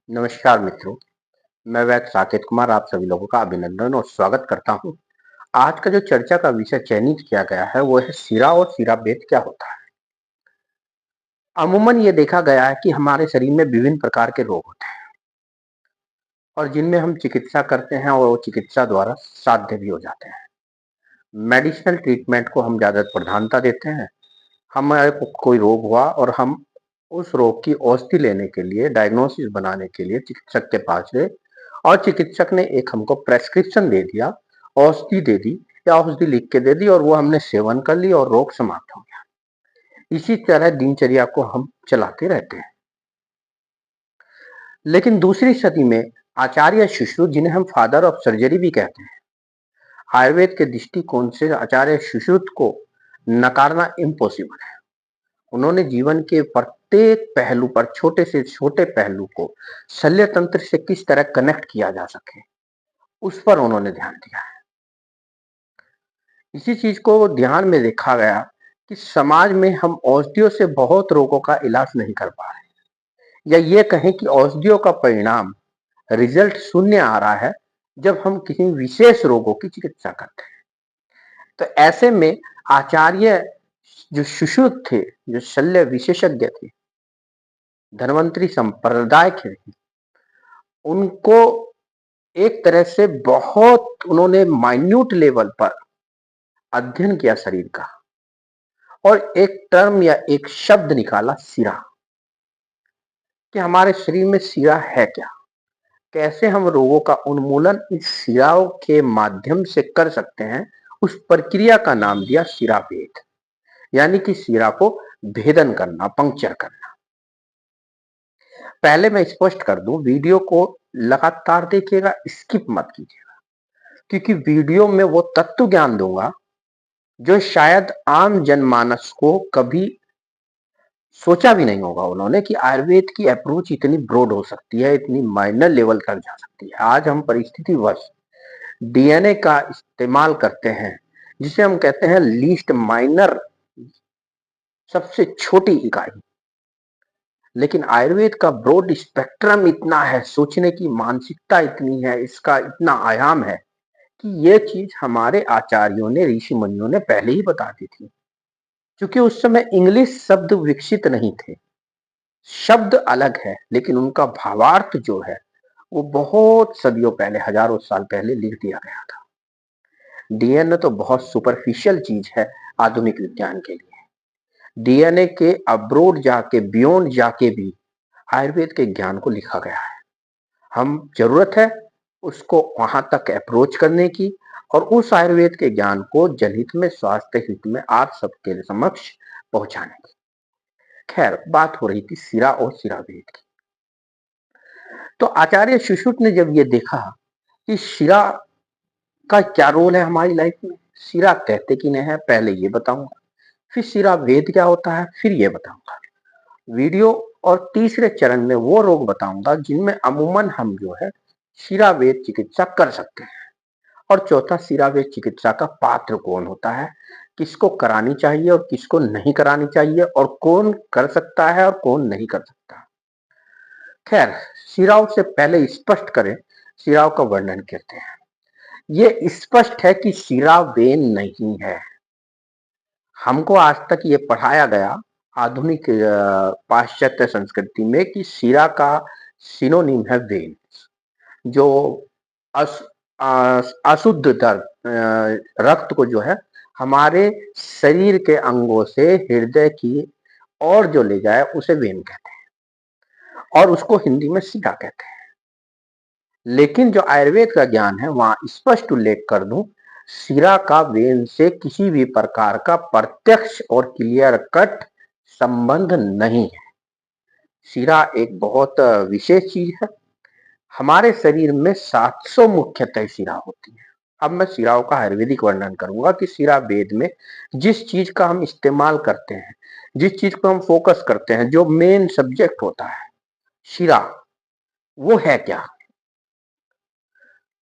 नमस्कार मित्रों, मैं वैद्य साकेत कुमार आप सभी लोगों का अभिनंदन और स्वागत करता हूं। आज का जो चर्चा का विषय चयनित किया गया है वो है सिरा और सिरावेद क्या होता है। अमूमन ये देखा गया है कि हमारे शरीर में विभिन्न प्रकार के रोग होते हैं और जिनमें हम चिकित्सा करते हैं और वो चिकित्सा द्वारा साध्य भी हो जाते हैं। मेडिसिनल ट्रीटमेंट को हम ज्यादा प्रधानता देते हैं। हमारे को कोई रोग हुआ और हम उस रोग की औषधि लेने के लिए डायग्नोसिस बनाने के लिए चिकित्सक के पास गए और चिकित्सक ने एक हमको प्रेस्क्रिप्शन दे दिया, औषधि दे दी या औषधि लिख के दे दी और वो हमने सेवन कर ली और रोग समाप्त हो गया। इसी तरह दिनचर्या को हम चलाते रहते हैं। लेकिन दूसरी सदी में आचार्य सुश्रुत, जिन्हें हम फादर ऑफ सर्जरी भी कहते हैं, आयुर्वेद के दृष्टिकोण से आचार्य सुश्रुत को नकारना इम्पॉसिबल है। उन्होंने जीवन के प्रत्येक पहलू पर, छोटे से छोटे पहलू को शल्य तंत्र से किस तरह कनेक्ट किया जा सके, उस पर उन्होंने ध्यान दिया है। इसी चीज को ध्यान में देखा गया कि समाज में हम औषधियों से बहुत रोगों का इलाज नहीं कर पा रहे, या ये कहें कि औषधियों का परिणाम, रिजल्ट शून्य आ रहा है जब हम किसी विशेष रोगों की चिकित्सा करते हैं। तो ऐसे में आचार्य जो सुश्रुत थे, जो शल्य विशेषज्ञ थे, धन्वंतरी संप्रदाय के, उनको एक तरह से बहुत उन्होंने माइन्यूट लेवल पर अध्ययन किया शरीर का और एक टर्म या एक शब्द निकाला, सिरा। कि हमारे शरीर में सिरा है क्या, कैसे हम रोगों का उन्मूलन इस सिराओं के माध्यम से कर सकते हैं। उस प्रक्रिया का नाम दिया सिरावेद, यानी कि सिरा को भेदन करना, पंक्चर करना। पहले मैं स्पष्ट कर दूं, वीडियो को लगातार देखिएगा, स्किप मत कीजिएगा, क्योंकि वीडियो में वो तत्व ज्ञान दूंगा जो शायद आम जनमानस को कभी सोचा भी नहीं होगा उन्होंने, कि आयुर्वेद की अप्रोच इतनी ब्रॉड हो सकती है, इतनी माइनर लेवल तक जा सकती है। आज हम परिस्थितिवश डीएनए का इस्तेमाल करते हैं, जिसे हम कहते हैं लीस्ट माइनर, सबसे छोटी इकाई। लेकिन आयुर्वेद का ब्रॉड स्पेक्ट्रम इतना है, सोचने की मानसिकता इतनी है, इसका इतना आयाम है कि ये चीज हमारे आचार्यों ने, ऋषि मुनियों ने पहले ही बता दी थी। क्योंकि उस समय इंग्लिश शब्द विकसित नहीं थे, शब्द अलग है लेकिन उनका भावार्थ जो है वो बहुत सदियों पहले, हजारों साल पहले लिख दिया गया था। डीएनए तो बहुत सुपरफिशियल चीज है आधुनिक विज्ञान के लिए। डीएनए के अब्रोड जाके, बियॉन्ड जाके भी आयुर्वेद के ज्ञान को लिखा गया है। हम जरूरत है उसको वहां तक अप्रोच करने की और उस आयुर्वेद के ज्ञान को जनहित में, स्वास्थ्य हित में आप सबके समक्ष पहुंचाने की। खैर, बात हो रही थी सिरा और सिरावेद की। तो आचार्य सुश्रुत ने जब ये देखा कि शिरा का क्या रोल है हमारी लाइफ में, शिरा कहते कि नहीं है, पहले ये बताऊंगा, फिर शिरा वेद क्या होता है, फिर ये बताऊंगा वीडियो, और तीसरे चरण में वो रोग बताऊंगा जिनमें अमूमन हम जो है शिरा वेद चिकित्सा कर सकते हैं। और चौथा, शिरा वेद चिकित्सा का पात्र कौन होता है, किसको करानी चाहिए और किसको नहीं करानी चाहिए, और कौन कर सकता है और कौन नहीं कर सकता। खैर, शिराओं से पहले स्पष्ट करें, शिराओं का वर्णन करते हैं। ये स्पष्ट है कि शिरा वेन नहीं है। हमको आज तक ये पढ़ाया गया आधुनिक पाश्चात्य संस्कृति में कि शिरा का सिनोनिम है वेन, जो अस, अशुद्ध रक्त को जो है हमारे शरीर के अंगों से हृदय की और जो ले जाए उसे वेन कहते हैं और उसको हिंदी में शिरा कहते हैं। लेकिन जो आयुर्वेद का ज्ञान है वहां स्पष्ट उल्लेख कर दूं, शिरा का वेन से किसी भी प्रकार का प्रत्यक्ष और क्लियर कट संबंध नहीं है। शिरा एक बहुत विशेष चीज है। हमारे शरीर में 700 मुख्यतः शिरा होती है। अब मैं शिराओं का आयुर्वेदिक वर्णन करूंगा कि शिरा वेद में जिस चीज का हम इस्तेमाल करते हैं, जिस चीज को हम फोकस करते हैं, जो मेन सब्जेक्ट होता है शिरा, वो है क्या।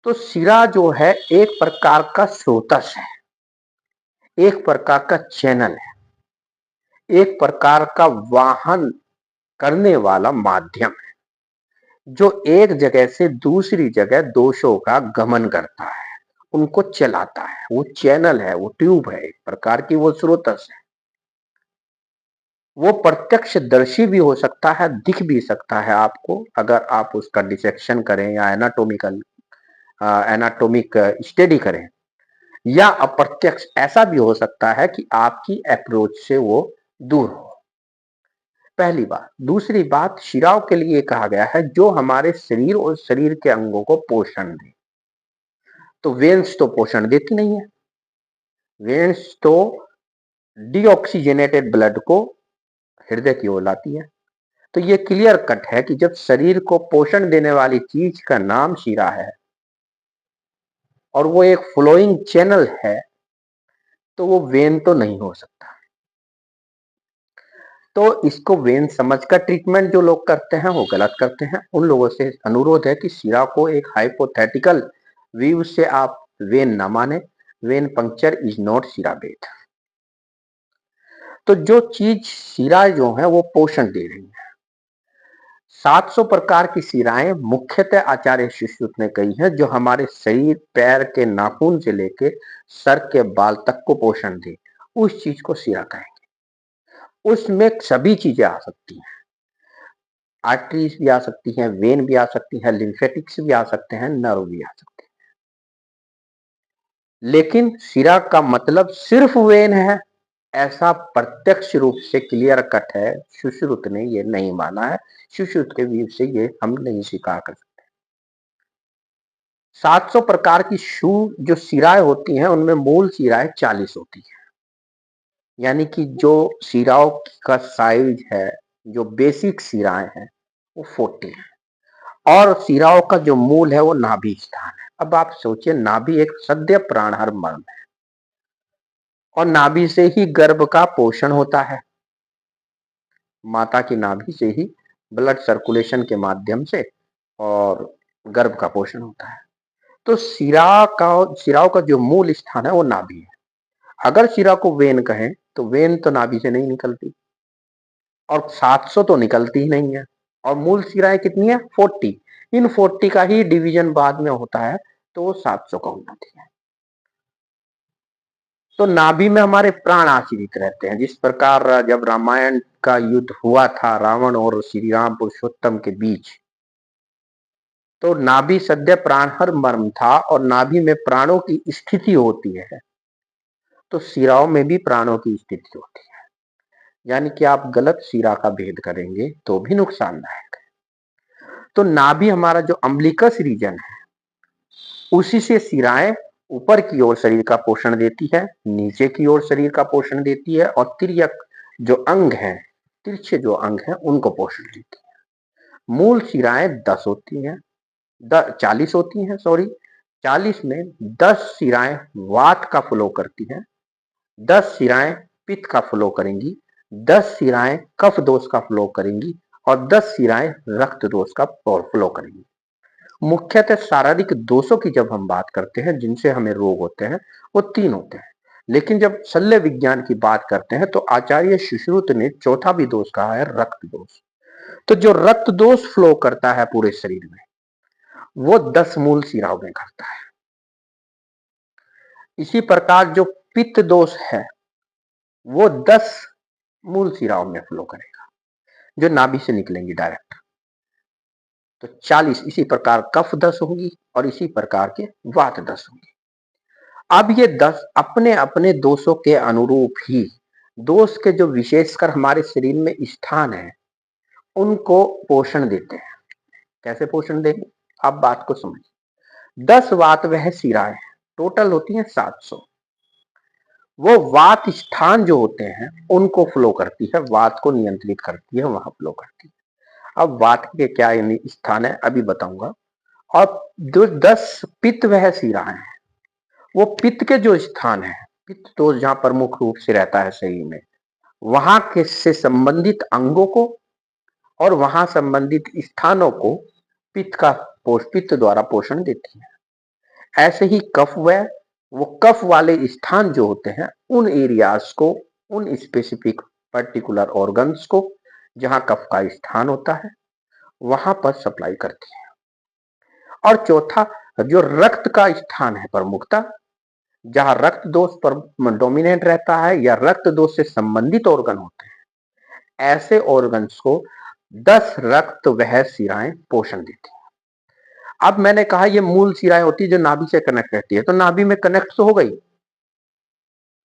तो शिरा जो है एक प्रकार का स्रोतस है, एक प्रकार का चैनल है, एक प्रकार का वाहन करने वाला माध्यम है। जो एक जगह से दूसरी जगह दोषों का गमन करता है, उनको चलाता है। वो चैनल है, वो ट्यूब है, एक प्रकार की वो स्रोतस है। वो प्रत्यक्षदर्शी भी हो सकता है, दिख भी सकता है आपको, अगर आप उसका डिसेक्शन करें या एनाटॉमिक स्टडी करें। या अप्रत्यक्ष ऐसा भी हो सकता है कि आपकी अप्रोच से वो दूर हो। पहली बात। दूसरी बात, शिराओं के लिए कहा गया है जो हमारे शरीर और शरीर के अंगों को पोषण दे। तो वेन्स तो पोषण देती नहीं है। वेन्स तो डीऑक्सीजनेटेड ब्लड को हृदय की ओर लाती है। तो ये क्लियर कट है कि जब शरीर को पोषण देने वाली चीज का नाम शिरा है और वो एक फ्लोइंग चैनल है, तो वो वेन तो नहीं हो सकता। तो इसको वेन समझकर ट्रीटमेंट जो लोग करते हैं वो गलत करते हैं। उन लोगों से अनुरोध है कि शिरा को एक हाइपोथेटिकल व्यू से आप वेन ना माने। वेन पंक्चर इज नॉट शिरा बेद। तो जो चीज शिरा जो है वो पोषण दे रही है। 700 प्रकार की शिराएं मुख्यतः आचार्य सुश्रुत ने कही हैं जो हमारे शरीर, पैर के नाखून से लेके सर के बाल तक को पोषण दे, उस चीज को शिरा कहेंगे। उसमें सभी चीजें आ सकती हैं। आर्टरीज भी आ सकती हैं, वेन भी आ सकती हैं, लिम्फेटिक्स भी आ सकते हैं, नर्व भी आ सकते हैं। लेकिन शिरा का मतलब सिर्फ वेन है, ऐसा प्रत्यक्ष रूप से क्लियर कट है। सुश्रुत ने ये नहीं माना है। सुश्रुत के व्यू से ये हम नहीं स्वीकार कर सकते। 700 प्रकार की जो शिराएं होती हैं उनमें मूल शिराएं 40 होती हैं। यानी कि जो शिराओं का साइज है, जो बेसिक शिराएं हैं, वो 40 है। और शिराओं का जो मूल है वो नाभि स्थान है। अब आप सोचिए, नाभि एक सद्य प्राणहर मर्म है और नाभि से ही गर्भ का पोषण होता है। माता की नाभि से ही ब्लड सर्कुलेशन के माध्यम से और गर्भ का पोषण होता है। तो शिराओं का जो मूल स्थान है वो नाभि है। अगर शिरा को वेन कहें तो वेन तो नाभि से नहीं निकलती और 700 तो निकलती ही नहीं है। और मूल शिराएं कितनी है? 40। इन 40 का ही डिवीजन बाद में होता है तो वो 700 का हो जाती है। तो नाभि में हमारे प्राण आश्रित रहते हैं। जिस प्रकार जब रामायण का युद्ध हुआ था रावण और श्री राम पुरुषोत्तम के बीच, तो नाभि सद्य प्राणहर मर्म था और नाभि में प्राणों की स्थिति होती है। तो शिराओं में भी प्राणों की स्थिति होती है। यानी कि आप गलत शिरा का भेद करेंगे तो भी नुकसानदायक है। तो नाभि हमारा जो अम्बिलिकस रीजन है, उसी से शिराएं ऊपर की ओर शरीर का पोषण देती है, नीचे की ओर शरीर का पोषण देती है और तिर्यक जो अंग है, तिरछे जो अंग है, उनको पोषण देती है। मूल शिराएं 10 होती हैं, 40 होती हैं, सॉरी। 40 में 10 शिराएं वात का फ्लो करती हैं, 10 शिराएं पित्त का फ्लो करेंगी, 10 शिराएं कफ दोष का फ्लो करेंगी और 10 शिराएं रक्त दोष का फ्लो करेंगी। मुख्यतः शारीरिक दोषों की जब हम बात करते हैं जिनसे हमें रोग होते हैं, वो 3 होते हैं। लेकिन जब शल्य विज्ञान की बात करते हैं तो आचार्य सुश्रुत ने चौथा भी दोष कहा है, रक्त दोष। तो जो रक्त दोष फ्लो करता है पूरे शरीर में, वो 10 मूल शिराओं में करता है। इसी प्रकार जो पित्त दोष है वो 10 मूल शिराओं में फ्लो करेगा, जो नाभि से निकलेंगी डायरेक्ट। तो 40 इसी प्रकार कफ 10 होंगी और इसी प्रकार के वात 10 होंगी। अब ये 10 अपने अपने दोषों के अनुरूप ही, दोष के जो विशेषकर हमारे शरीर में स्थान है, उनको पोषण देते हैं। कैसे पोषण देंगे? आप बात को समझिए। 10 वात वह शिराएं टोटल होती हैं 700। वो वात स्थान जो होते हैं उनको फ्लो करती है, वात को नियंत्रित करती है, वहां फ्लो करती है। अब वात के क्या स्थान है अभी बताऊंगा। और जो 10 पित्त वह शिराएं हैं, वो पित्त के जो स्थान है, पित्त तो जहां प्रमुख रूप से रहता है शरीर में, वहां के से संबंधित अंगों को और वहां संबंधित स्थानों को पित्त द्वारा पोषण देती है। ऐसे ही कफ वो कफ वाले स्थान जो होते हैं, उन एरियाज को, उन स्पेसिफिक पर्टिकुलर ऑर्गन्स को जहां कफ का स्थान होता है, वहां पर सप्लाई करती है। और चौथा, जो रक्त का स्थान है प्रमुखता, जहां रक्त दोष पर डोमिनेट रहता है या रक्त दोष से संबंधित ऑर्गन होते हैं, ऐसे ऑर्गन्स को 10 रक्त वह शिराएं पोषण देती हैं। अब मैंने कहा ये मूल शिराएं होती है जो नाभि से कनेक्ट रहती है, तो नाभि में कनेक्ट तो हो गई,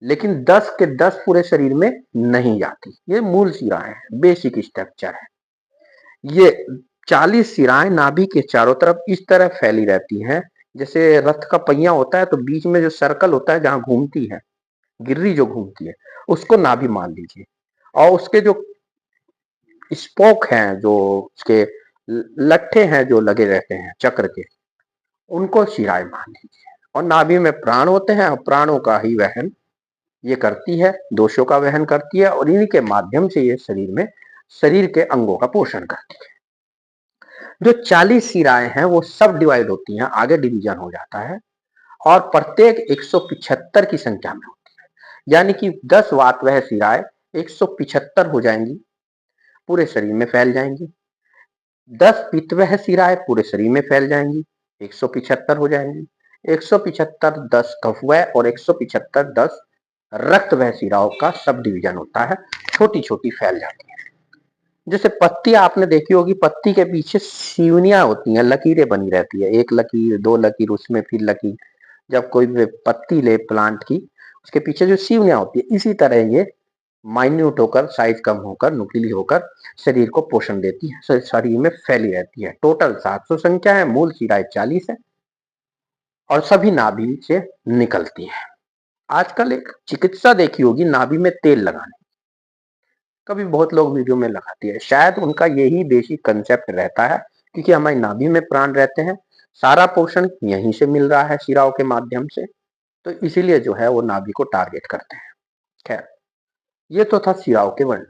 लेकिन 10 के 10 पूरे शरीर में नहीं जाती। ये मूल शिराएं हैं, बेसिक स्ट्रक्चर है। ये 40 शिराएं नाभि के चारों तरफ इस तरह फैली रहती हैं, जैसे रथ का पहिया होता है तो बीच में जो सर्कल होता है जहां घूमती है, गिर्री जो घूमती है, उसको नाभि मान लीजिए। और उसके जो स्पोक हैं, जो उसके लट्ठे हैं जो लगे रहते हैं चक्र के, उनको शिराएं मान लीजिए। और नाभि में प्राण होते हैं और प्राणों का ही वहन ये करती है, दोषों का वहन करती है, और इन्हीं के माध्यम से ये शरीर के अंगों का पोषण करती है। जो 40 शिराएं हैं वो सब डिवाइड होती हैं, आगे डिवीजन हो जाता है, और प्रत्येक 175 की संख्या में होती है। यानी कि 10 वातवह शिराएं 175 हो जाएंगी, पूरे शरीर में फैल जाएंगी। 10 पित्तवह शिराएं पूरे शरीर में फैल जाएंगी, 175 हो जाएंगी। 175 10 कफवह और 175 10 रक्तवह शिराओं का सब डिवीजन होता है, छोटी छोटी फैल जाती है। जैसे पत्ती आपने देखी होगी, पत्ती के पीछे सीवनियां होती हैं, लकीरें बनी रहती है, एक लकीर, दो लकीर, उसमें फिर लकीर। जब कोई भी पत्ती ले प्लांट की, उसके पीछे जो सीवनियां होती है, इसी तरह ये माइन्यूट होकर, साइज कम होकर, नुकीली होकर शरीर को पोषण देती है, शरीर में फैली रहती है। टोटल 700 संख्या है, मूल शिराएं 40 है, और सभी नाभि से निकलती है। आजकल एक चिकित्सा देखी होगी नाभि में तेल लगाने, कभी बहुत लोग वीडियो में लगाती है, शायद उनका यही बेसिक कंसेप्ट रहता है, क्योंकि हमारी नाभि में प्राण रहते हैं, सारा पोषण यहीं से मिल रहा है शिराओं के माध्यम से, तो इसीलिए जो है वो नाभि को टारगेट करते हैं। खैर, ये तो था शिराओं के वर्णन।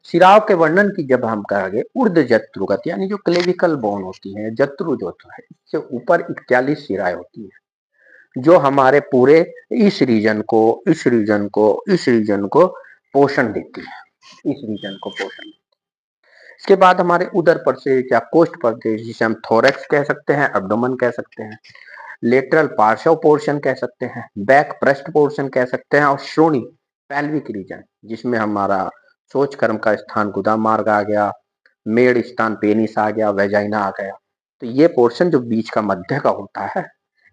शिराओं के वर्णन की जब हम करेंगे, ऊर्ध्व जत्रुगत यानी जो क्लेविकल बोन होती है, जत्रु जो है, इससे ऊपर 41 शिराएं होती है, जो हमारे पूरे इस रीजन को, इस रीजन को, इस रीजन को पोषण देती है, इस रीजन को पोषण। इसके बाद हमारे उदर प्रदेश या कोष्ठ प्रदेश, जिसे हम थोरैक्स कह सकते हैं, एब्डोमेन कह सकते हैं, लेटरल पार्श्व पोर्शन कह सकते हैं, बैक पृष्ठ पोर्शन कह सकते हैं, और श्रोणी पैल्विक रीजन, जिसमें हमारा सोच कर्म का स्थान गुदा मार्ग आ गया, मेड स्थान पेनिस आ गया, वेजाइना आ गया। तो ये पोर्शन जो बीच का मध्य का होता है,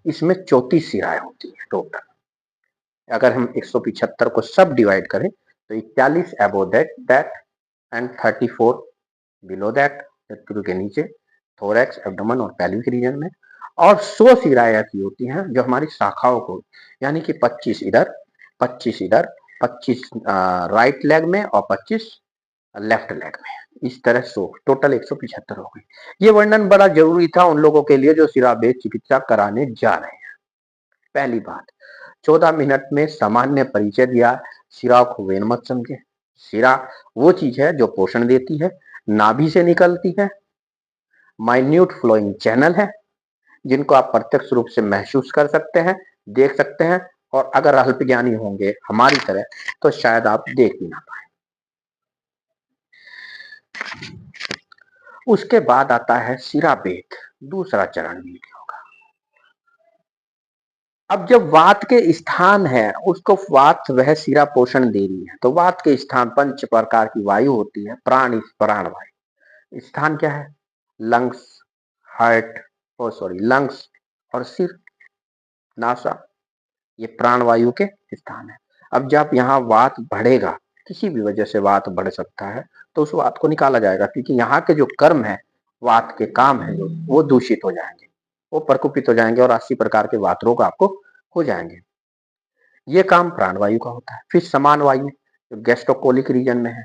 इसमें 34 शिराएं होती है टोटल। अगर हम 175 को सब डिवाइड करें तो 41 अबो दैट एंड 34 बिलो दैट, जत्रु के नीचे, थोरैक्स, एब्डोमेन और पैल्विक रीजन में। और 100 शिराएं ऐसी होती हैं जो हमारी शाखाओं को, यानी कि 25 इधर, 25 इधर, 25 राइट लेग में और 25 लेफ्ट लेग में, इस तरह 100, टोटल 175 हो गई। ये वर्णन बड़ा जरूरी था उन लोगों के लिए जो शिराभेद चिकित्सा कराने जा रहे हैं। पहली बात, 14 मिनट में सामान्य परिचय दिया। शिरा को वेन मत समझे। शिरा वो चीज है जो पोषण देती है, नाभि से निकलती है, माइन्यूट फ्लोइंग चैनल है, जिनको आप प्रत्यक्ष रूप से महसूस कर सकते हैं, देख सकते हैं, और अगर अल्पज्ञानी होंगे हमारी तरह तो शायद आप देख भी ना पाए। उसके बाद आता है शिराभेद, दूसरा चरण वीडियो का। अब जब वात के स्थान है, उसको वात वह शिरा पोषण दे रही है, तो वात के स्थान 5 प्रकार की वायु होती है, प्राण वायु। स्थान क्या है? लंग्स, हार्ट, लंग्स और सिर, नासा, ये प्राण वायु के स्थान है। अब जब यहाँ वात बढ़ेगा, किसी भी वजह से वात बढ़ सकता है, तो उस वात को निकाला जाएगा, क्योंकि यहाँ के जो कर्म है, वात के काम है जो, वो दूषित हो जाएंगे, वो प्रकुपित हो जाएंगे, और 80 प्रकार के वात रोग आपको हो जाएंगे। ये काम प्राणवायु का होता है। फिर समान वायु जो गैस्ट्रोकोलिक रीजन में है,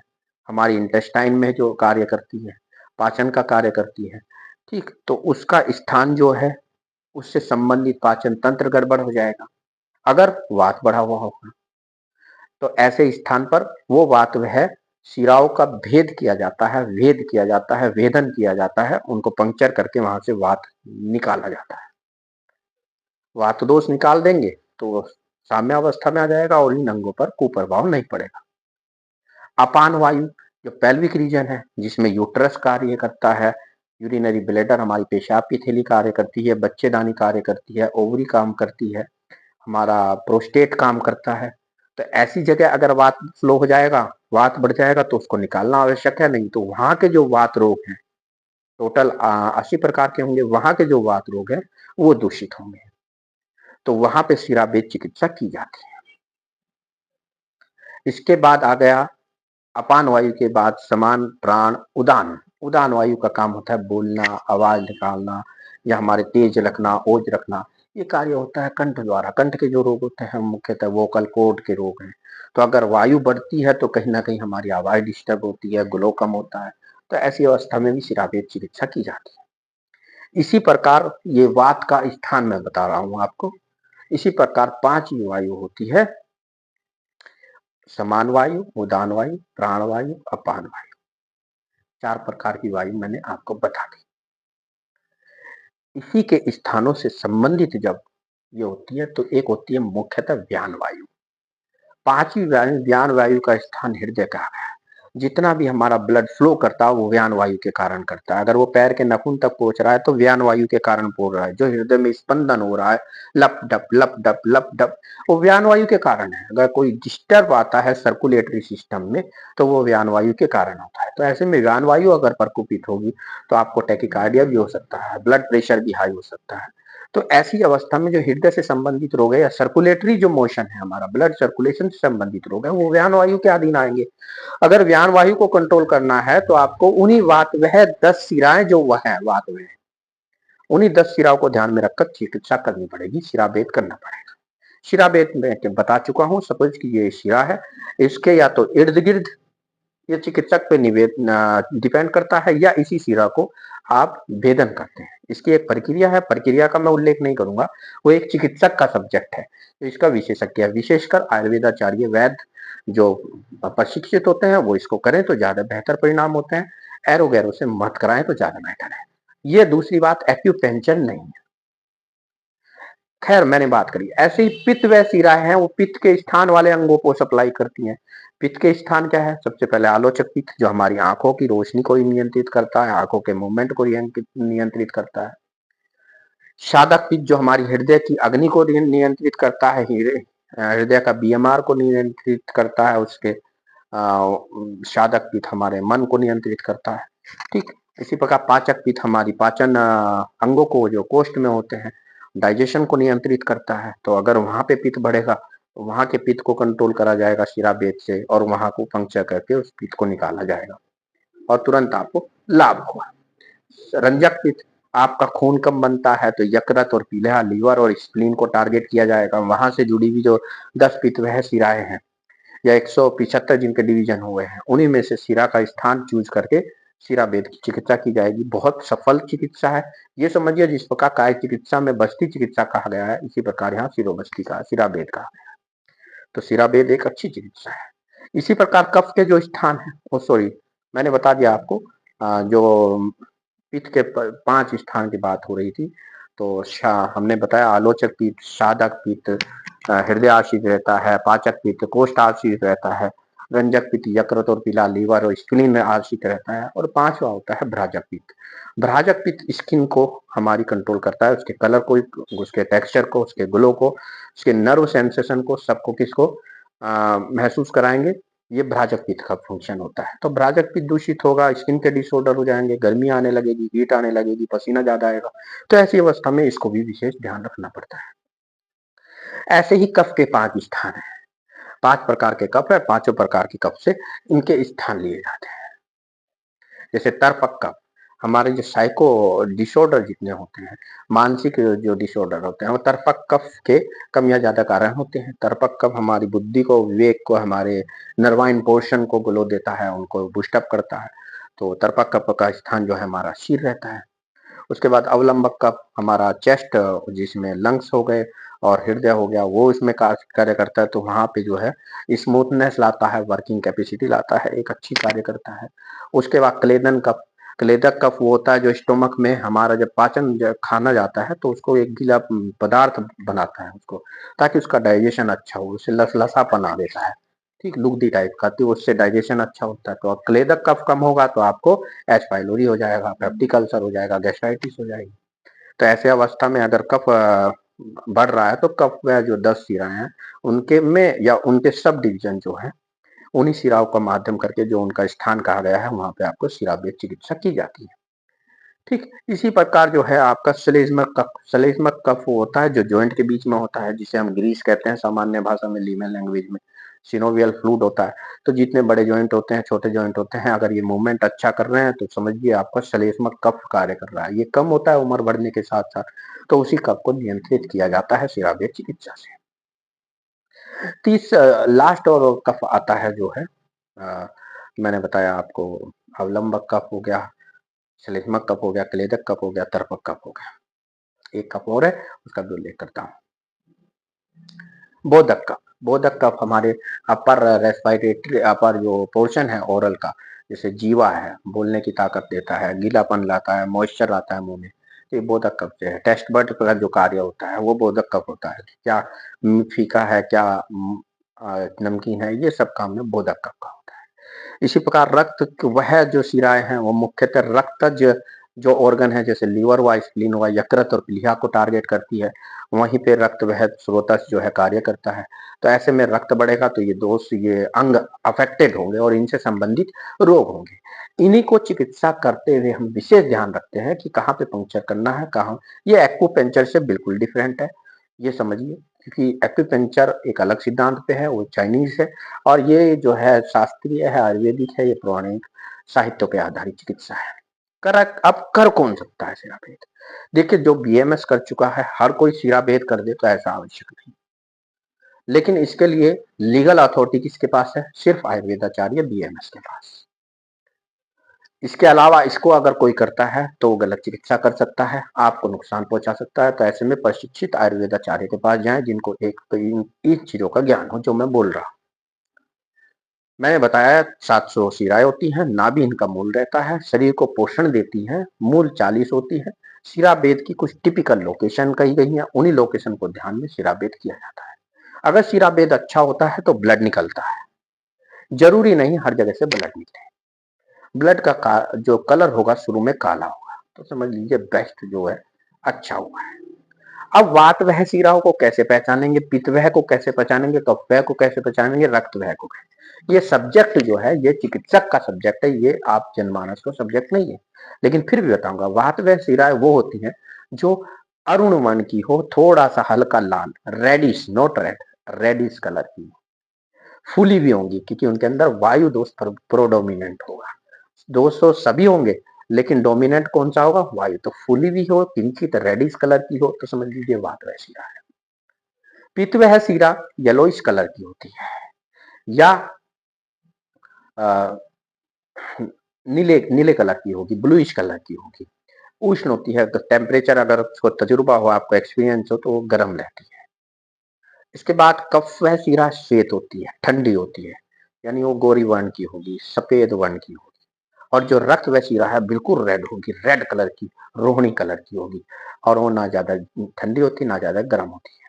हमारी इंटेस्टाइन में जो कार्य करती है, पाचन का कार्य करती है, ठीक, तो उसका स्थान जो है, उससे संबंधित पाचन तंत्र गड़बड़ हो जाएगा अगर वात बढ़ा हुआ होगा। तो ऐसे स्थान पर वो वात वह शिराओं का भेद किया जाता है, भेद किया जाता है, वेदन किया जाता है, उनको पंक्चर करके वहां से वात निकाला जाता है। वात दोष निकाल देंगे तो साम्यावस्था में आ जाएगा और इन अंगों पर कुप्रभाव नहीं पड़ेगा। अपान वायु जो पेल्विक रीजन है जिसमें यूट्रस कार्य करता है, यूरिनरी ब्लैडर हमारी पेशाब की थैली कार्य करती है, बच्चेदानी कार्य करती है, ओवरी काम करती है, हमारा प्रोस्टेट काम करता है। तो ऐसी जगह अगर वात फ्लो हो जाएगा, वात बढ़ जाएगा तो उसको निकालना आवश्यक है, नहीं तो वहां के जो वात रोग हैं टोटल 80 प्रकार के होंगे, वहां के जो वात रोग है वो दूषित होंगे। तो वहां पे सिराबेद चिकित्सा की जाती है। इसके बाद आ गया अपान वायु के बाद समान प्राण उदान। उदान वायु का काम होता है बोलना, आवाज निकालना या हमारे तेज रखना, ओज रखना। ये कार्य होता है कंठ द्वारा। कंठ के जो रोग होते हैं मुख्यतः वोकल कोर्ड के रोग हैं। तो अगर वायु बढ़ती है तो कहीं ना कहीं हमारी आवाज डिस्टर्ब होती है, ग्लो कम होता है। तो ऐसी अवस्था में भी सिराबेद चिकित्सा की जाती है। इसी प्रकार ये वात का स्थान मैं बता रहा हूं आपको। इसी प्रकार 5 वायु होती है, समान वायु, उदान वायु, प्राण वायु, अपान वायु। 4 प्रकार की वायु मैंने आपको बता दी। इसी के स्थानों से संबंधित जब ये होती है तो एक होती है मुख्यतः व्यान वायु। 5वीं वायु व्यान वायु का स्थान हृदय का है। जितना भी हमारा ब्लड फ्लो करता है वो व्यान वायु के कारण करता है। अगर वो पैर के नाखून तक पहुंच रहा है तो व्यान वायु के कारण पहुंच रहा है। जो हृदय में स्पंदन हो रहा है, लप डप लप डप लप डप, वो व्यान वायु के कारण है। अगर कोई डिस्टर्ब आता है सर्कुलेटरी सिस्टम में तो वो व्यान वायु के कारण होता है। तो ऐसे में व्यान वायु अगर प्रकोपित होगी तो आपको टैकिकार्डिया भी हो सकता है, ब्लड प्रेशर भी हाई हो सकता है। तो ऐसी अवस्था में जो हृदय से संबंधित रोग है या सर्कुलेटरी जो मोशन है, हमारा ब्लड सर्कुलेशन से संबंधित रोग है, वो व्यान वायु के अधीन आएंगे। अगर व्यान वायु को कंट्रोल करना है तो आपको उन्हीं वातवह 10 सिराएं जो वह है वातवह, उन्हीं 10 सिराओं को ध्यान में रखकर चिकित्सा करनी पड़ेगी, सिराभेद करना पड़ेगा। सिराभेद में बता चुका हूं। सपोज की ये सिरा है, इसके या तो इर्द गिर्द ये चिकित्सक पे डिपेंड करता है या इसी सिरा को आप भेदन करते हैं। इसकी एक प्रक्रिया है, प्रक्रिया का मैं उल्लेख नहीं करूंगा, वो एक चिकित्सक का सब्जेक्ट है। तो इसका विशेषज्ञ विशेषकर आयुर्वेदाचार्य वैद्य जो प्रशिक्षित होते हैं वो इसको करें तो ज्यादा बेहतर परिणाम होते हैं। एरो गैरो से मत कराएं तो ज्यादा बेहतर है। ये दूसरी बात एक्यूपेंशन नहीं है। खैर मैंने बात करी। ऐसे ही पित्त व सिराएं हैं, वो पित्त के स्थान वाले अंगों को सप्लाई करती हैं। पित्त के स्थान क्या है? सबसे पहले आलोचक पित्त जो हमारी आंखों की रोशनी को नियंत्रित करता है, आंखों के मूवमेंट को नियंत्रित करता है। साधक पित्त जो हमारी हृदय की अग्नि को नियंत्रित करता है, हृदय का बीएमआर को नियंत्रित करता है। उसके साधक पित्त हमारे मन को नियंत्रित करता है। ठीक इसी प्रकार पाचक पित्त हमारी पाचन अंगों को जो कोष्ठ में होते हैं डाइजेशन को नियंत्रित करता है। तो अगर वहां पे पित्त बढ़ेगा तो वहां के पित्त को कंट्रोल करा जाएगा सिराभेद से और वहां को पंक्चर करके उस पित्त को निकाला जाएगा और तुरंत आपको लाभ होगा। रंजक पित्त आपका खून कम बनता है तो यकृत और पीलिया लीवर और स्प्लीन को टारगेट किया जाएगा। वहां से जुड़ी हुई जो 10 पित्त वह सिराएं हैं या 175 जिनके डिवीजन हुए हैं उन्हीं में से सिरा का स्थान चूज करके सिराभेद की चिकित्सा की जाएगी। बहुत सफल चिकित्सा है। ये समझिए जिस प्रकार काय चिकित्सा में बस्ती चिकित्सा कहा गया है इसी प्रकार यहाँ सिरोबस्ती का सिराभेद कहा गया। तो सिराभेद एक अच्छी चिकित्सा है। इसी प्रकार कफ के जो स्थान है, ओ सॉरी मैंने बता दिया आपको जो पित्त के 5 स्थान की बात हो रही थी। तो हमने बताया आलोचक पित्त, साधक पित्त हृदय आश्रित रहता है, पाचक पित्त कोष्ठ आश्रित रहता है, रंजक पित्त यकृत और पीला लीवर और स्प्लीन में आश्रित रहता है और 5वां होता है भ्राजक पित्त। भ्राजक पित्त स्किन को हमारी कंट्रोल करता है, उसके कलर को, उसके टेक्सचर को, उसके ग्लो को, उसके नर्व सेंसेशन को, सबको किसको महसूस कराएंगे। ये भ्राजक पित्त का फंक्शन होता है। तो भ्राजक पित्त दूषित होगा, स्किन के डिसऑर्डर हो जाएंगे, गर्मी आने लगेगी, हीट आने लगेगी, पसीना ज्यादा आएगा। तो ऐसी अवस्था में इसको भी विशेष ध्यान रखना पड़ता है। ऐसे ही कफ के 5 स्थान है। 5 प्रकार के कफ है, पांचों प्रकार के कफ से इनके स्थान लिए जाते हैं। जैसे तर्पक कफ, हमारे जो साइको डिसऑर्डर जितने होते हैं, मानसिक जो डिसऑर्डर होते हैं वो तर्पक कफ के कमियां ज्यादा कारण होते हैं। तर्पक कफ हमारी बुद्धि को, विवेक को, हमारे नर्वाइन पोर्शन को ग्लो देता है, उनको बूस्टअप करता है। तो तर्पक कफ का स्थान जो है हमारा सिर रहता है। उसके बाद अवलंबक कफ हमारा चेस्ट, जिसमें लंग्स हो गए और हृदय हो गया, वो इसमें कार्य करता है। तो वहां पे जो है स्मूथनेस लाता है, वर्किंग कैपेसिटी लाता है, एक अच्छी कार्य करता है। उसके बाद क्लेदन कफ, क्लेदक कफ वो होता है जो स्टोमक में हमारा जब पाचन जब खाना जाता है तो उसको एक गीला पदार्थ बनाता है उसको, ताकि उसका डाइजेशन अच्छा हो, उसे लसलसापन आ देता है। ठीक लुगदी टाइप का, तो उससे डाइजेशन अच्छा होता है। तो क्लेदक कफ कम होगा तो आपको एच पाइलोरी हो जाएगा, पेप्टिक अल्सर हो जाएगा, गैस्ट्राइटिस हो जाएगी। तो ऐसे अवस्था में अगर कफ बढ़ रहा है तो कफ में जो 10 शिराएं हैं उनके में या उनके सब डिवीजन जो है उन्हीं शिराओं का माध्यम करके जो उनका स्थान कहा गया है वहां पे आपको शिराभेद चिकित्सा की जाती है। ठीक इसी प्रकार जो है आपका श्लेष्मक कफ वो होता है जो जॉइंट के बीच में होता है, जिसे हम ग्रीस कहते हैं सामान्य भाषा में, लीमन लैंग्वेज में सिनोवियल फ्लूइड होता है। तो जितने बड़े जॉइंट होते हैं, छोटे जॉइंट होते हैं, अगर ये मूवमेंट अच्छा कर रहे हैं तो समझिए आपका श्लेष्मक कफ कार्य कर रहा है। ये कम होता है उम्र बढ़ने के साथ साथ, तो उसी कफ को नियंत्रित किया जाता है शिराभेद चिकित्सा से। लास्ट और कफ आता है जो है मैंने बताया आपको, अवलंबक कफ हो गया, श्लेष्मक कफ हो गया, क्लेदक कफ हो गया, तर्पक कफ हो गया। एक कफ और है, उसका भी उल्लेख करता हूँ। बोधक कफ, बोधक कफ हमारे अपर रेस्पिरेटरी अपर जो पोर्शन है ओरल का, जैसे जीवा है, बोलने की ताकत देता है, गीलापन लाता है, मॉइस्चर आता है मुंह में, तो ये बोधक कफ जो है। टेस्ट बड का जो कार्य होता है वो बोधक कफ होता है, क्या फीका है, क्या नमकीन है, ये सब काम में बोधक कफ का होता है। इसी प्रकार रक्त वह जो शिराएं हैं वो मुख्यतः रक्तज जो ऑर्गन है, जैसे लीवर हुआ, स्प्लीन हुआ, यकृत और प्लीहा को टारगेट करती है, वहीं पे रक्त वह स्रोतस जो है कार्य करता है। तो ऐसे में रक्त बढ़ेगा तो ये अंग अफेक्टेड होंगे और इनसे संबंधित रोग होंगे। इन्हीं को चिकित्सा करते हुए हम विशेष ध्यान रखते हैं कि कहाँ पे पंक्चर करना है, कहाँ। ये एक्यूपेंचर से बिल्कुल डिफरेंट है, ये समझिए, क्योंकि एक्यूपेंचर एक अलग सिद्धांत पे है, वो चाइनीज है, और ये जो है शास्त्रीय है, आयुर्वेदिक है, ये पौराणिक साहित्य पे आधारित चिकित्सा है। अब कर कौन सकता है शिराभेद? देखिए, जो बीएमएस कर चुका है हर कोई शिराभेद कर दे तो ऐसा आवश्यक नहीं, लेकिन इसके लिए लीगल अथॉरिटी किसके पास है? सिर्फ आयुर्वेदाचार्य बीएमएस के पास। इसके अलावा इसको अगर कोई करता है तो वो गलत चिकित्सा कर सकता है, आपको नुकसान पहुंचा सकता है। तो ऐसे में प्रशिक्षित आयुर्वेदाचार्य के पास जाएं, जिनको एक तो इन चीजों का ज्ञान हो जो मैं बोल रहा हूं। मैंने बताया 700 शिराएं होती हैं, नाभि इनका मूल रहता है, शरीर को पोषण देती हैं, मूल 40 होती है। शिराभेद की कुछ टिपिकल लोकेशन कही गई है, उन्हीं लोकेशन को ध्यान में शिराभेद किया जाता है। अगर शिराभेद अच्छा होता है तो ब्लड निकलता है, जरूरी नहीं हर जगह से ब्लड निकले। ब्लड का जो कलर होगा शुरू में काला होगा, तो समझ लीजिए बेस्ट जो है अच्छा हुआ है। अब वात वह शिराओं को कैसे पहचानेंगे, पित्त वह को कैसे पहचानेंगे, कफ वह को कैसे पहचानेंगे, रक्त वह को कैसे? ये सब्जेक्ट जो है ये चिकित्सक का सब्जेक्ट है, ये आप जनमानस का सब्जेक्ट नहीं है, लेकिन फिर भी बताऊंगा। वात वह शिराएं वो होती हैं जो अरुण वर्ण की हो, थोड़ा सा हल्का लाल, reddish, not red, reddish colour की, फूली भी होंगी, क्योंकि उनके अंदर वायु दोष प्रोडोमिनेंट होगा। दोष तो सभी होंगे, लेकिन डोमिनेंट कौन सा होगा? वायु। तो फूली भी हो, किंचित रेडिश कलर की हो, तो समझ लीजिए वात वह शिरा है। पित्त वह शिरा येलोइश कलर की होती है, या आ, नीले नीले कलर की होगी, ब्लूइश कलर की होगी। उष्ण होती है, तो टेम्परेचर अगर उसको तजुर्बा हो, आपको एक्सपीरियंस हो, तो वो गर्म रहती है। इसके बाद कफ वह शिरा श्वेत होती है, ठंडी होती है, यानी वो गोरी वर्ण की होगी, सफेद वर्ण की होगी। और जो रक्त वह शिरा है बिल्कुल रेड होगी, रेड कलर की, रोहिणी कलर की होगी, और वो ना ज्यादा ठंडी होती ना ज्यादा गर्म होती है।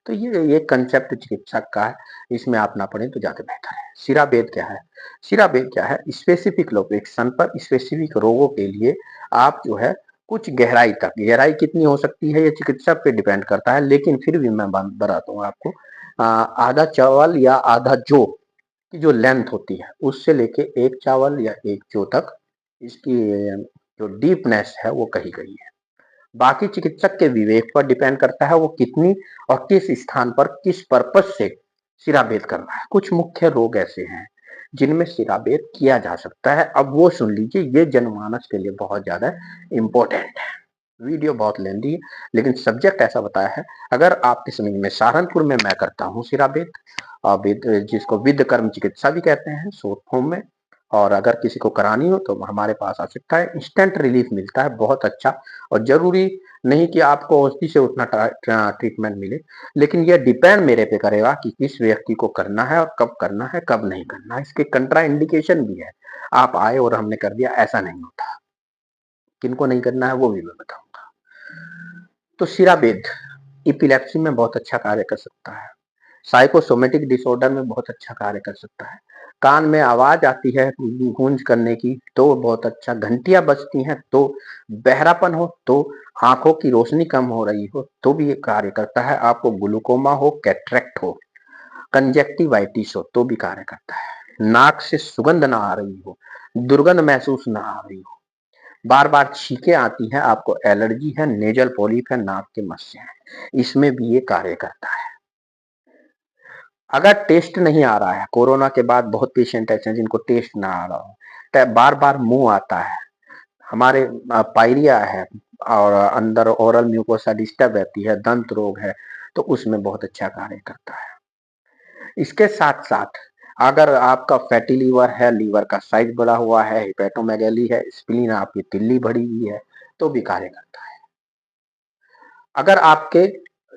तो ये कंसेप्ट चिकित्सक का है, इसमें आप ना पढ़ें तो ज्यादा बेहतर है। शिराभेद क्या है? शिराभेद क्या है? स्पेसिफिक लोकेशन पर स्पेसिफिक रोगों के लिए आप जो है कुछ गहराई तक, गहराई कितनी हो सकती है ये चिकित्सक पे डिपेंड करता है, लेकिन फिर भी मैं बताता हूँ आपको। आधा चावल या आधा जौ की जो लेंथ होती है उससे लेके एक चावल या एक जौ तक इसकी जो डीपनेस है वो कही गई है। बाकी चिकित्सक के विवेक पर डिपेंड करता है वो कितनी और किस स्थान पर किस पर्पज से शिराभेद कर रहा है। कुछ मुख्य रोग ऐसे हैं जिनमें शिराभेद किया जा सकता है, अब वो सुन लीजिए, ये जनमानस के लिए बहुत ज्यादा इंपॉर्टेंट है। वीडियो बहुत लेंदी है, लेकिन सब्जेक्ट ऐसा बताया है। अगर आपके समझ में, सहारनपुर में मैं करता हूँ शिराभेद, जिसको विद कर्म चिकित्सा भी कहते हैं शॉर्ट फॉर्म में, और अगर किसी को करानी हो तो हमारे पास आ सकता है, इंस्टेंट रिलीफ मिलता है बहुत अच्छा। और जरूरी नहीं कि आपको औषधि से उतना ट्रीटमेंट मिले, लेकिन यह डिपेंड मेरे पे करेगा कि किस व्यक्ति को करना है और कब करना है, कब नहीं करना है। इसके कंट्रा इंडिकेशन भी है, आप आए और हमने कर दिया ऐसा नहीं होता। किनको नहीं करना है वो भी मैं बताऊंगा। तो शिराभेद इपिलेप्सी में बहुत अच्छा कार्य कर सकता है। साइकोसोमेटिक डिसऑर्डर में बहुत अच्छा कार्य कर सकता है। कान में आवाज आती है गूंज करने की तो बहुत अच्छा, घंटियां बजती हैं तो, बहरापन हो तो, आंखों की रोशनी कम हो रही हो तो भी ये कार्य करता है। आपको ग्लूकोमा हो, कैटरेक्ट हो, कंजेक्टिवाइटिस हो तो भी कार्य करता है। नाक से सुगंध ना आ रही हो, दुर्गंध महसूस ना आ रही हो, बार बार छींकें आती हैं, आपको एलर्जी है, नेजल पॉलिप है, नाक के मस्से हैं, इसमें भी ये कार्य करता है। अगर टेस्ट नहीं आ रहा है, कोरोना के बाद बहुत पेशेंट ऐसे हैं जिनको टेस्ट ना आ रहा हो, बार बार मुंह आता है, हमारे पायरिया है और अंदर ओरल म्यूकोसा डिस्टर्ब रहती है, दंत रोग है, तो उसमें बहुत अच्छा कार्य करता है। इसके साथ साथ अगर आपका फैटी लीवर है, लीवर का साइज बढ़ा हुआ है, हिपेटोमेगैली है, स्प्लीन आपकी तिल्ली बढ़ी हुई है तो भी कार्य करता है। अगर आपके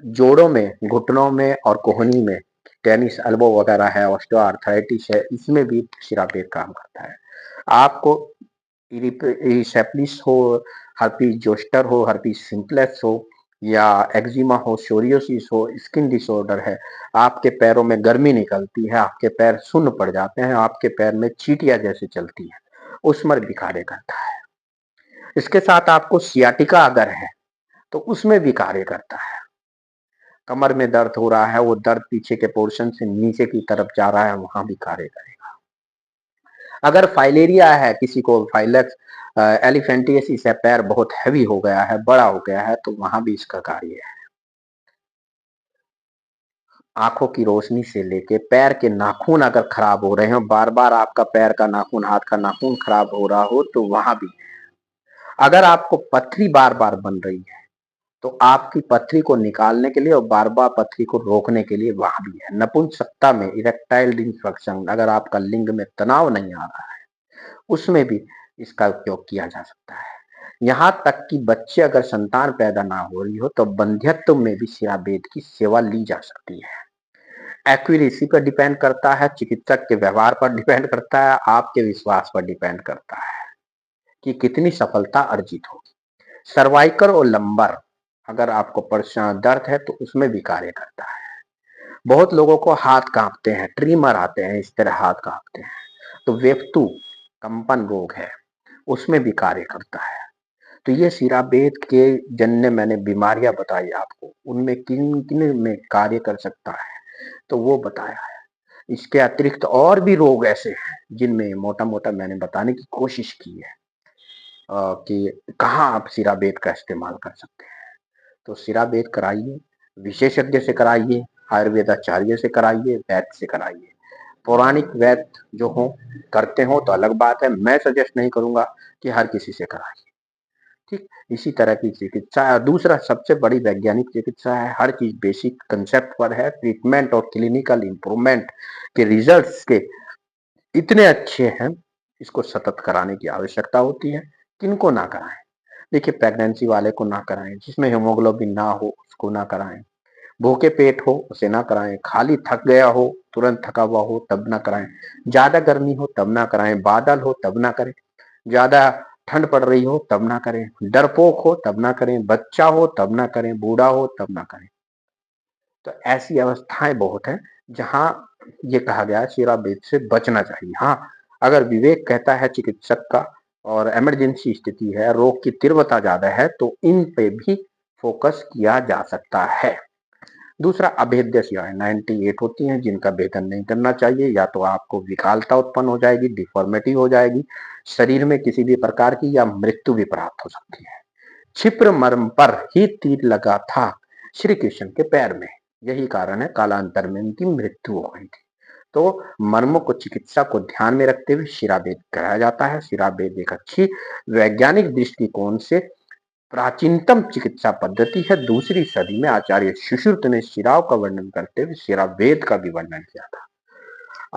जोड़ों में, घुटनों में और कोहनी में टेनिस एल्बो वगैरह है, ऑस्टियोआर्थराइटिस है, इसमें भी सिरापेट काम करता है। आपको इरिसेप्टिस हो, हर्पीज जोस्टर हो, हर्पीज सिम्प्लेक्स हो या एक्जिमा हो, सोरियोसिस हो, स्किन डिसऑर्डर है, आपके पैरों में गर्मी निकलती है, आपके पैर सुन्न पड़ जाते हैं, आपके पैर में चींटियां जैसे चलती है, उसमें भी कार्य करता है। इसके साथ आपको सियाटिका अगर है तो उसमें भी कार्य करता है। कमर में दर्द हो रहा है, वो दर्द पीछे के पोर्शन से नीचे की तरफ जा रहा है, वहां भी कार्य करेगा। अगर फाइलेरिया है, किसी को फाइलेक्स एलिफेंटियसिस है, पैर बहुत हैवी हो गया है, बड़ा हो गया है, तो वहां भी इसका कार्य है। आंखों की रोशनी से लेके पैर के नाखून अगर खराब हो रहे हो, बार बार आपका पैर का नाखून, हाथ का नाखून खराब हो रहा हो तो वहां भी। अगर आपको पथरी बार बार बन रही है तो आपकी पथरी को निकालने के लिए और बार बार पथरी को रोकने के लिए वहां भी है। नपुंसकता में इरेक्टाइल डिसफंक्शन, अगर आपका लिंग में तनाव नहीं आ रहा है, उसमें भी इसका उपयोग किया जा सकता है। यहाँ तक कि बच्चे अगर संतान पैदा ना हो रही हो तो बंध्यत्व में भी सिराबेद की सेवा ली जा सकती है। एक्यूरेसी पर डिपेंड करता है, चिकित्सक के व्यवहार पर डिपेंड करता है, आपके विश्वास पर डिपेंड करता है कि कितनी सफलता अर्जित होगी। सर्वाइकल और लंबर अगर आपको परेशान दर्द है तो उसमें भी कार्य करता है। बहुत लोगों को हाथ कांपते हैं, ट्रीमर आते हैं, इस तरह हाथ कांपते हैं, तो वेफ्तु कंपन रोग है, उसमें भी कार्य करता है। तो ये सिराबेद के जन्य मैंने बीमारियां बताई आपको, उनमें किन किन में कार्य कर सकता है तो वो बताया है। इसके अतिरिक्त और भी रोग ऐसे हैं जिनमें मोटा मोटा मैंने बताने की कोशिश की है कि कहाँ आप सिराबेद का इस्तेमाल कर सकते हैं। तो सिराबेद कराइए, विशेषज्ञ से कराइए, आयुर्वेदाचार्य से कराइए, वैद्य से कराइए। पौराणिक वैद्य जो हो करते हो तो अलग बात है, मैं सजेस्ट नहीं करूंगा कि हर किसी से कराइए। ठीक इसी तरह की चिकित्सा, दूसरा सबसे बड़ी वैज्ञानिक चिकित्सा है, हर चीज बेसिक कंसेप्ट पर है। ट्रीटमेंट और क्लिनिकल इंप्रूवमेंट के रिजल्ट्स के इतने अच्छे हैं, इसको सतत कराने की आवश्यकता होती है। किनको ना कराएं, देखिए प्रेगनेंसी वाले को ना कराएं, जिसमें हीमोग्लोबिन ना हो उसको ना कराएं, भूखे पेट हो उसे ना कराएं, खाली थक गया हो, तुरंत थका हुआ हो तब ना कराएं, ज्यादा गर्मी हो तब ना कराएं, बादल हो तब ना करें, ज्यादा ठंड पड़ रही हो तब ना करें, डरपोक हो तब ना करें, बच्चा हो तब ना करें, बूढ़ा हो तब ना करें। तो ऐसी अवस्थाएं बहुत हैं जहां ये कहा गया है शीराबेद से बचना चाहिए। हाँ, अगर विवेक कहता है चिकित्सक का और इमरजेंसी स्थिति है, रोग की तीव्रता ज्यादा है, तो इन पे भी फोकस किया जा सकता है। दूसरा, अभेद्य शिराएं 98 होती हैं जिनका भेदन नहीं करना चाहिए, या तो आपको विकलता उत्पन्न हो जाएगी, डिफॉर्मिटी हो जाएगी, शरीर में किसी भी प्रकार की, या मृत्यु भी प्राप्त हो सकती है। क्षिप्र मर्म पर ही तीर लगा था श्री कृष्ण के पैर में, यही कारण है कालांतर में उनकी मृत्यु हो गई थी। तो मर्मों को, चिकित्सा को ध्यान में रखते हुए शिराभेद कराया जाता है। शिराभेद एक अच्छी वैज्ञानिक दृष्टिकोण से प्राचीनतम चिकित्सा पद्धति है। दूसरी सदी में आचार्य सुश्रुत ने शिराव का वर्णन करते हुए शिराभेद का भी वर्णन किया था।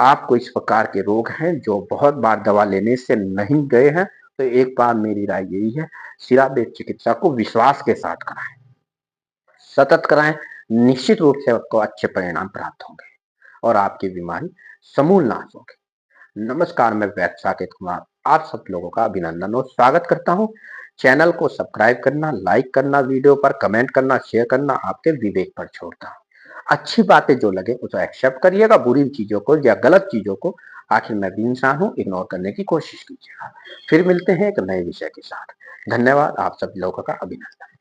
आपको इस प्रकार के रोग हैं जो बहुत बार दवा लेने से नहीं गए हैं, तो एक बार मेरी राय यही है, शिराभेद चिकित्सा को विश्वास के साथ कराएं, सतत कराएं, निश्चित रूप से आपको अच्छे परिणाम प्राप्त होंगे और आपकी बीमारी समूल नाश होगी। नमस्कार, मैं वैद्य साकेत कुमार आप सब लोगों का अभिनंदन और स्वागत करता हूं। चैनल को सब्सक्राइब करना, लाइक करना, वीडियो पर कमेंट करना, शेयर करना आपके विवेक पर छोड़ता हूं। अच्छी बातें जो लगे उसको एक्सेप्ट करिएगा, बुरी चीजों को या गलत चीजों को, आखिर मैं भी इंसान हूं, इग्नोर करने की कोशिश कीजिएगा। फिर मिलते हैं एक नए विषय के साथ। धन्यवाद, आप सभी लोगों का अभिनंदन।